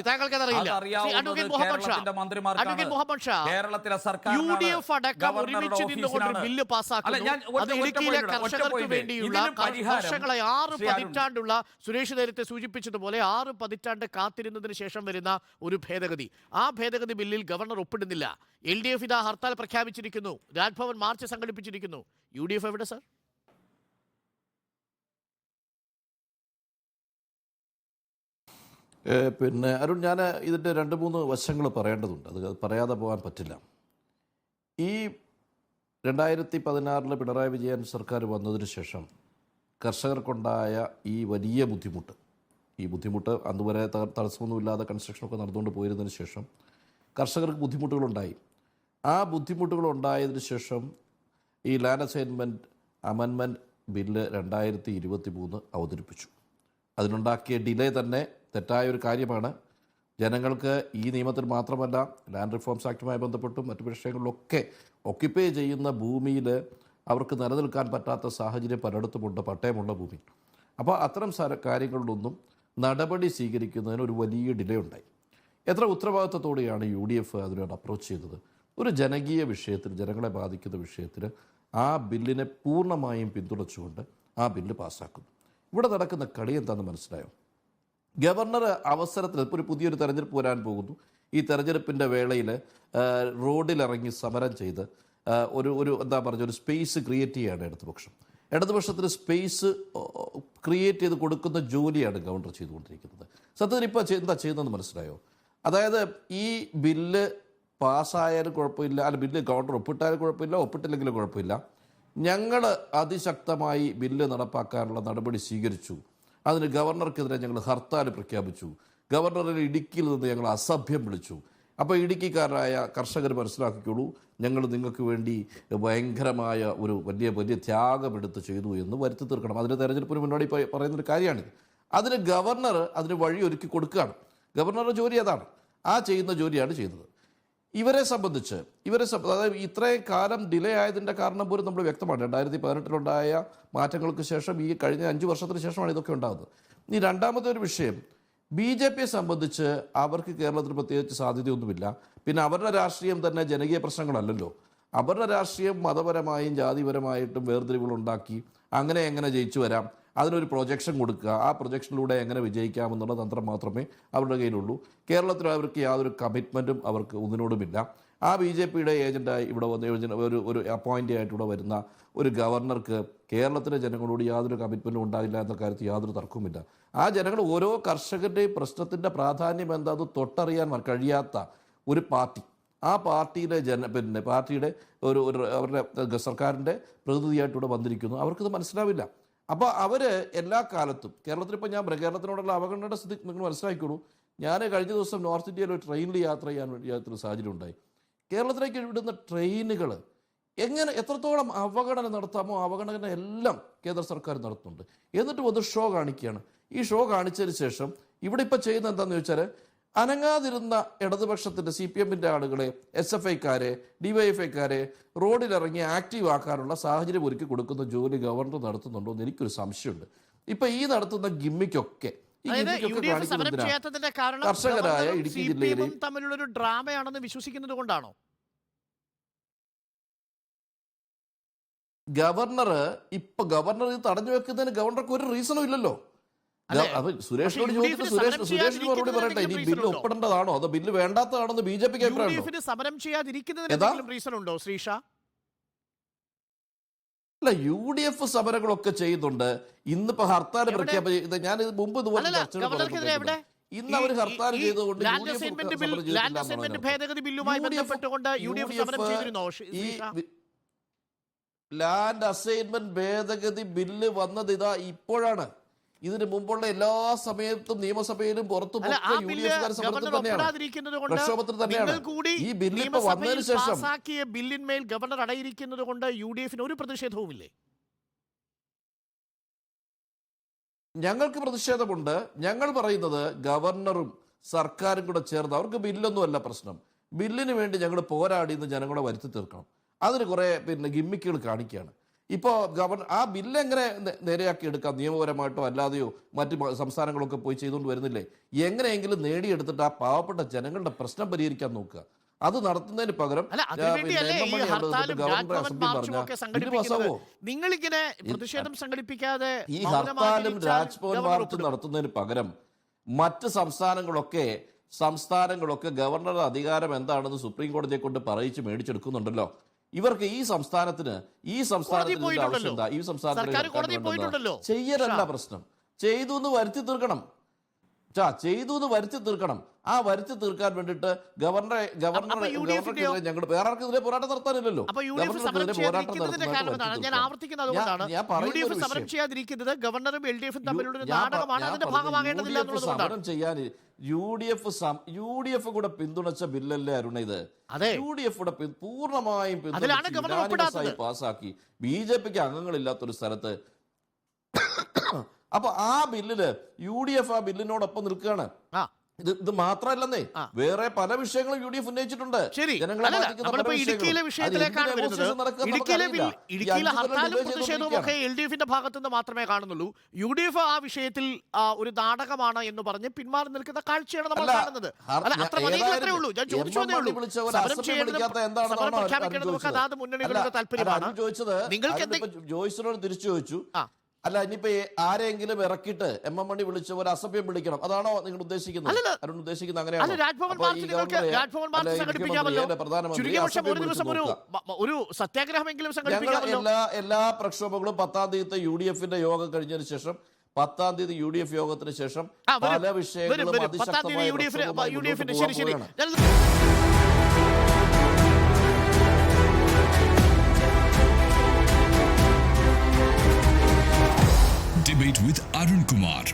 താങ്കൾക്കതറിയില്ല. കേരളത്തിലെ സർക്കാർ UDF അടക്കം ഒരുമിച്ച് നിന്നുകൊണ്ട് ബില്ല് പാസ്സാക്കുന്നു. അത് ഇടുക്കിയിലെ കർഷകർക്ക് വേണ്ടിയുള്ള വർഷങ്ങളെ 6 പതിറ്റാണ്ടുള്ള സുരേഷ് നേരത്തെ സൂചിപ്പിച്ചതുപോലെ 6 പതിറ്റാണ്ട് കാത്തിരുന്നതിന് ശേഷം വരുന്ന ഒരു ഭേദഗതി. ആ ഭേദഗതി ബില്ലിൽ ഗവർണർ ഒപ്പിടുന്നില്ല. LDF ഇതാ ഹർത്താൽ പ്രഖ്യാപിച്ചിരിക്കുന്നു. രാജ്ഭവൻ മാർച്ച് സംഘടിപ്പിച്ചിരിക്കുന്നു. UDF എവിടെ സർ? പിന്നെ അരുൺ, ഞാൻ ഇതിൻ്റെ 2-3 വശങ്ങൾ പറയേണ്ടതുണ്ട്. അത് പറയാതെ പോകാൻ പറ്റില്ല. ഈ 2016 പിണറായി വിജയൻ സർക്കാർ വന്നതിന് ശേഷം കർഷകർക്കുണ്ടായ ഈ വലിയ ബുദ്ധിമുട്ട്, ഈ ബുദ്ധിമുട്ട് അന്നുവരെ തടസ്സമൊന്നുമില്ലാതെ കൺസ്ട്രക്ഷനൊക്കെ നടന്നുകൊണ്ട് പോയിരുന്നതിന് ശേഷം കർഷകർക്ക് ബുദ്ധിമുട്ടുകളുണ്ടായി. ആ ബുദ്ധിമുട്ടുകളുണ്ടായതിനു ശേഷം ഈ ലാൻഡ് അസൈൻമെൻറ്റ് അമെൻമെൻറ്റ് ബില്ല് 2023 അവതരിപ്പിച്ചു. അതിനുണ്ടാക്കിയ ഡിലേ തന്നെ തെറ്റായൊരു കാര്യമാണ്. ജനങ്ങൾക്ക് ഈ നിയമത്തിൽ മാത്രമല്ല, ലാൻഡ് റിഫോംസ് ആക്റ്റുമായി ബന്ധപ്പെട്ടും മറ്റു വിഷയങ്ങളിലൊക്കെ ഒക്യുപ്പൈ ചെയ്യുന്ന ഭൂമിയിൽ അവർക്ക് നിലനിൽക്കാൻ പറ്റാത്ത സാഹചര്യം പലയിടത്തുമുണ്ട്, പട്ടയമുള്ള ഭൂമി. അപ്പോൾ അത്തരം കാര്യങ്ങളിലൊന്നും നടപടി സ്വീകരിക്കുന്നതിന് ഒരു വലിയ ഡിലേ ഉണ്ടായി. എത്ര ഉത്തരവാദിത്തത്തോടെയാണ് UDF അതിനോട് അപ്രോച്ച് ചെയ്തത്? ഒരു ജനകീയ വിഷയത്തിൽ, ജനങ്ങളെ ബാധിക്കുന്ന വിഷയത്തിൽ ആ ബില്ലിനെ പൂർണ്ണമായും പിന്തുണച്ചുകൊണ്ട് ആ ബില്ല് പാസ്സാക്കുന്നു. ഇവിടെ നടക്കുന്ന കളി എന്താണെന്ന് മനസ്സിലായോ? ഗവർണർ അവസരത്തിൽ ഇപ്പോൾ ഒരു പുതിയൊരു തെരഞ്ഞെടുപ്പ് വരാൻ പോകുന്നു. ഈ തെരഞ്ഞെടുപ്പിൻ്റെ വേളയിൽ റോഡിലിറങ്ങി സമരം ചെയ്ത് ഒരു എന്താ പറയുക, ഒരു സ്പേസ് ക്രിയേറ്റ് ചെയ്യുകയാണ് ഇടതുപക്ഷത്തിന് സ്പേസ് ക്രിയേറ്റ് ചെയ്ത് കൊടുക്കുന്ന ജോലിയാണ് ഗവർണർ ചെയ്തുകൊണ്ടിരിക്കുന്നത്. സത്യത്തിൽ ഇപ്പോൾ എന്താ ചെയ്യുന്നതെന്ന് മനസ്സിലായോ? അതായത് ഈ ബില്ല് പാസ്സായാലും കുഴപ്പമില്ല, അല്ല ബില്ല് ഗവർണർ ഒപ്പിട്ടാലും കുഴപ്പമില്ല, ഒപ്പിട്ടില്ലെങ്കിലും കുഴപ്പമില്ല, ഞങ്ങൾ അതിശക്തമായി ബില്ല് നടപ്പാക്കാനുള്ള നടപടി സ്വീകരിച്ചു. അതിന് ഗവർണർക്കെതിരെ ഞങ്ങൾ ഹർത്താൽ പ്രഖ്യാപിച്ചു. ഗവർണറുടെ ഇടുക്കിയിൽ നിന്ന് ഞങ്ങൾ അസഭ്യം വിളിച്ചു. അപ്പോൾ ഇടുക്കിക്കാരായ കർഷകർ മനസ്സിലാക്കിക്കോളൂ, ഞങ്ങൾ നിങ്ങൾക്ക് വേണ്ടി ഭയങ്കരമായ ഒരു വലിയ ത്യാഗമെടുത്ത് ചെയ്തു എന്ന് വരുത്തി തീർക്കണം. അതിന് തെരഞ്ഞെടുപ്പിന് മുന്നോടി പറയുന്നൊരു കാര്യമാണിത്. അതിന് ഗവർണർ അതിന് വഴി ഒരുക്കി കൊടുക്കുകയാണ്. ഗവർണറുടെ ജോലി അതാണ്. ആ ചെയ്യുന്ന ജോലിയാണ് ചെയ്തത്. ഇവരെ സംബന്ധിച്ച് അതായത് ഇത്രയും കാലം ഡിലേ ആയതിൻ്റെ കാരണം പോലും നമ്മൾ വ്യക്തമാണ്. 2018 മാറ്റങ്ങൾക്ക് ശേഷം ഈ കഴിഞ്ഞ 5 വർഷത്തിന് ശേഷമാണ് ഇതൊക്കെ ഉണ്ടാകുന്നത്. ഇനി രണ്ടാമത്തെ ഒരു വിഷയം, BJPയെ സംബന്ധിച്ച് അവർക്ക് കേരളത്തിൽ പ്രത്യേകിച്ച് സാധ്യതയൊന്നുമില്ല. പിന്നെ അവരുടെ രാഷ്ട്രീയം തന്നെ ജനകീയ പ്രശ്നങ്ങളല്ലല്ലോ. അവരുടെ രാഷ്ട്രീയം മതപരമായും ജാതിപരമായിട്ടും വേർതിരിവുകളുണ്ടാക്കി എങ്ങനെ ജയിച്ചു വരാം, അതിനൊരു പ്രൊജക്ഷൻ കൊടുക്കുക, ആ പ്രൊജക്ഷനിലൂടെ എങ്ങനെ വിജയിക്കാമെന്നുള്ള തന്ത്രം മാത്രമേ അവരുടെ കയ്യിലുള്ളൂ. കേരളത്തിൽ അവർക്ക് യാതൊരു കമ്മിറ്റ്മെൻറ്റും അവർക്ക് ഒന്നിനോടുമില്ല. ആ BJPയുടെ ഏജൻ്റായി ഇവിടെ വന്ന് ഒരു അപ്പോയിൻ്റ് ആയിട്ട് ഇവിടെ വരുന്ന ഒരു ഗവർണർക്ക് കേരളത്തിലെ ജനങ്ങളോട് യാതൊരു കമ്മിറ്റ്മെൻറ്റും ഉണ്ടാകില്ല എന്ന കാര്യത്തിൽ യാതൊരു തർക്കവുമില്ല. ആ ജനങ്ങൾ ഓരോ കർഷകരുടെയും പ്രശ്നത്തിൻ്റെ പ്രാധാന്യം എന്താണെന്ന് തൊട്ടറിയാൻ കഴിയാത്ത ഒരു പാർട്ടി, ആ പാർട്ടിയിലെ പാർട്ടിയുടെ അവരുടെ സർക്കാരിൻ്റെ പ്രതിനിധിയായിട്ട് ഇവിടെ വന്നിരിക്കുന്നു. അവർക്കിത് മനസ്സിലാവില്ല. അപ്പോൾ അവർ എല്ലാ കാലത്തും കേരളത്തിലിപ്പോൾ കേരളത്തിനോടുള്ള അവഗണനയുടെ സ്ഥിതി നിങ്ങൾ മനസ്സിലാക്കിക്കോളൂ. ഞാൻ കഴിഞ്ഞ ദിവസം നോർത്ത് ഇന്ത്യയിൽ ഒരു ട്രെയിനിൽ യാത്ര ചെയ്യാൻ വേണ്ടിയൊരു സാഹചര്യം ഉണ്ടായി. കേരളത്തിലേക്ക് വിടുന്ന ട്രെയിനുകൾ എത്രത്തോളം അവഗണന നടത്താമോ അവഗണന എല്ലാം കേന്ദ്ര സർക്കാർ നടത്തുന്നുണ്ട്. എന്നിട്ട് വന്ന് ഷോ കാണിക്കുകയാണ്. ഈ ഷോ കാണിച്ചതിന് ശേഷം ഇവിടെ ഇപ്പോൾ ചെയ്യുന്നത് എന്താണെന്ന് ചോദിച്ചാൽ, അനങ്ങാതിരുന്ന ഇടതുപക്ഷത്തിൻ്റെ CPMൻ്റെ ആളുകളെ, SFIക്കാരെ, DYFIക്കാരെ റോഡിലിറങ്ങി ആക്റ്റീവ് ആക്കാനുള്ള സാഹചര്യം ഒരുക്കി കൊടുക്കുന്ന ജോലി ഗവർണർ നടത്തുന്നുണ്ടോ എന്ന് എനിക്കൊരു സംശയമുണ്ട്. ഇപ്പം ഈ നടത്തുന്ന ഗിമ്മിക്കൊക്കെ കർഷകരായ ഇടുക്കി ജില്ലയിൽ തമ്മിലുള്ളൊരു ഡ്രാമയാണെന്ന് വിശ്വസിക്കുന്നത് കൊണ്ടാണോ? ഗവർണർ ഇത് തടഞ്ഞു വെക്കുന്നതിന് ഗവർണർക്ക് ഒരു റീസണും ഇല്ലല്ലോ. സുരേഷിനോട് ചോദിച്ചിട്ട് സുരേഷിന് മറുപടി പറയട്ടെ, ഈ ബില്ല് ഒപ്പിടേണ്ടതാണോ അതോ ബില്ല് വേണ്ടാത്തതാണെന്ന് BJPക്ക് അഭിപ്രായം സമരം ചെയ്യാതിരിക്കുന്നതിന് റീസൺ ഉണ്ടോ ശ്രീഷ? അല്ല, UDF സമരങ്ങളൊക്കെ ചെയ്യുന്നുണ്ട്. ഇന്നിപ്പോ ഹർത്താൽ പ്രഖ്യാപിച്ചത് ഞാൻ ഇത് മുമ്പ് ഇതുപോലെ ഇന്ന് അവർ ഹർത്താൽ ചെയ്തുകൊണ്ട് ലാൻഡ് അസൈൻമെന്റ് ഭേദഗതി ബില്ല് വന്നത് ഇതാ ഇപ്പോഴാണ്. ഇതിന് മുമ്പുള്ള എല്ലാ സമയത്തും നിയമസഭയിലും പുറത്തും പ്രക്ഷോഭത്തിൽ തന്നെയാണ്. ഈ ബില്ല് ഇപ്പൊ വന്നതിന് ശേഷം ബില്ലിന്മേൽ ഗവർണർ അടയിരിക്കുന്നത് കൊണ്ട് UDFന് ഒരു പ്രതിഷേധവുമില്ലേ? ഞങ്ങൾക്ക് പ്രതിഷേധമുണ്ട്. ഞങ്ങൾ പറയുന്നത് ഗവർണറും സർക്കാരും കൂടെ ചേർന്ന്, അവർക്ക് ബില്ലൊന്നും അല്ല പ്രശ്നം, ബില്ലിന് വേണ്ടി ഞങ്ങൾ പോരാടി എന്ന് ജനങ്ങളെ വരുത്തി തീർക്കണം. അതിന് കുറേ ഗിമ്മിക്കുകൾ കാണിക്കുകയാണ്. ഇപ്പോൾ ആ ബില്ല് എങ്ങനെ നേരെയാക്കി എടുക്കാം, നിയമപരമായിട്ടോ അല്ലാതെയോ മറ്റ് സംസ്ഥാനങ്ങളൊക്കെ പോയി ചെയ്തുകൊണ്ട് വരുന്നില്ലേ? എങ്ങനെയെങ്കിലും നേടിയെടുത്തിട്ട് ആ പാവപ്പെട്ട ജനങ്ങളുടെ പ്രശ്നം പരിഹരിക്കാൻ നോക്കുക. അത് നടത്തുന്നതിന് പകരം നിങ്ങളിങ്ങനെ പ്രതിഷേധം സംഘടിപ്പിക്കാതെ ഈ ഹർത്താലും രാജ്ഭവൻ മാർച്ചും നടത്തുന്നതിന് പകരം മറ്റ് സംസ്ഥാനങ്ങളൊക്കെ ഗവർണറുടെ അധികാരം എന്താണെന്ന് സുപ്രീം കോടതിയെ കൊണ്ട് പറയിച്ച് മേടിച്ചെടുക്കുന്നുണ്ടല്ലോ. ഇവർക്ക് ഈ സംസ്ഥാനത്തിന് ആവശ്യം എന്താ? ഈ സംസ്ഥാനത്തിന് ചെയ്യലല്ല പ്രശ്നം, ചെയ്തു എന്ന് വരുത്തി തീർക്കണം. ആ വരുത്തി തീർക്കാൻ വേണ്ടിയിട്ട് ഗവർണർക്കെതിരെ ഞങ്ങൾ വേറെ ആർക്കെതിരെ പോരാട്ടം നടത്താനില്ലല്ലോ. ഗവർണറും LDF തമ്മിലുള്ള നാടകമാണ്, അതിന്റെ ഭാഗമാകേണ്ടതില്ല എന്നുള്ളതുകൊണ്ടാണ്. ചെയ്യാൻ UDF കൂടെ പിന്തുണച്ച ബില്ലല്ലേ അരുണ ഇത്? UDF കൂടെ പൂർണ്ണമായും പാസാക്കി BJPക്ക് അംഗങ്ങളില്ലാത്തൊരു സ്ഥലത്ത്. അപ്പൊ ആ ബില്ലില് UDF ആ ബില്ലിനോടൊപ്പം നിൽക്കുകയാണ്. ഇത് മാത്രമല്ലെന്നേ, വേറെ പല വിഷയങ്ങളും UDF ഉന്നയിച്ചിട്ടുണ്ട്. ഇടുക്കിയിലെ വിഷയത്തിലേക്കാണ് വരുന്നത്. ഇടുക്കിയിലെ ഹർത്താലും പ്രതിഷേധവും ഒക്കെ LDFന്റെ ഭാഗത്തു നിന്ന് മാത്രമേ കാണുന്നുള്ളൂ. UDF ആ വിഷയത്തിൽ ഒരു നാടകമാണ് എന്ന് പറഞ്ഞ് പിന്മാറി നിൽക്കുന്ന കാഴ്ചയാണ് നമ്മൾ കാണുന്നത്. അത്ര മതിയത്രേ ഉള്ളൂ. ഞാൻ ചോദിച്ചതേ ഉള്ളൂ. സമരം പ്രഖ്യാപിക്കേണ്ടതൊക്കെ അതാത് മുന്നണികളുടെ താല്പര്യമാണ്. നിങ്ങൾക്ക് ജോയ്സിനോട് തിരിച്ചു ചോദിച്ചു, അല്ല ഇനിയിപ്പോ ആരെങ്കിലും ഇറക്കിയിട്ട് MM മണി വിളിച്ച് ഒരു അസഭ്യം വിളിക്കണം, അതാണോ നിങ്ങൾ ഉദ്ദേശിക്കുന്നത്? ഉദ്ദേശിക്കുന്നത് അങ്ങനെയാണ്. എല്ലാ പ്രക്ഷോഭങ്ങളും 10-ാം തീയതി UDFന്റെ യോഗം കഴിഞ്ഞതിന് ശേഷം 10-ാം തീയതി UDF യോഗത്തിന് ശേഷം പല വിഷയങ്ങളും Debate with Arun Kumar.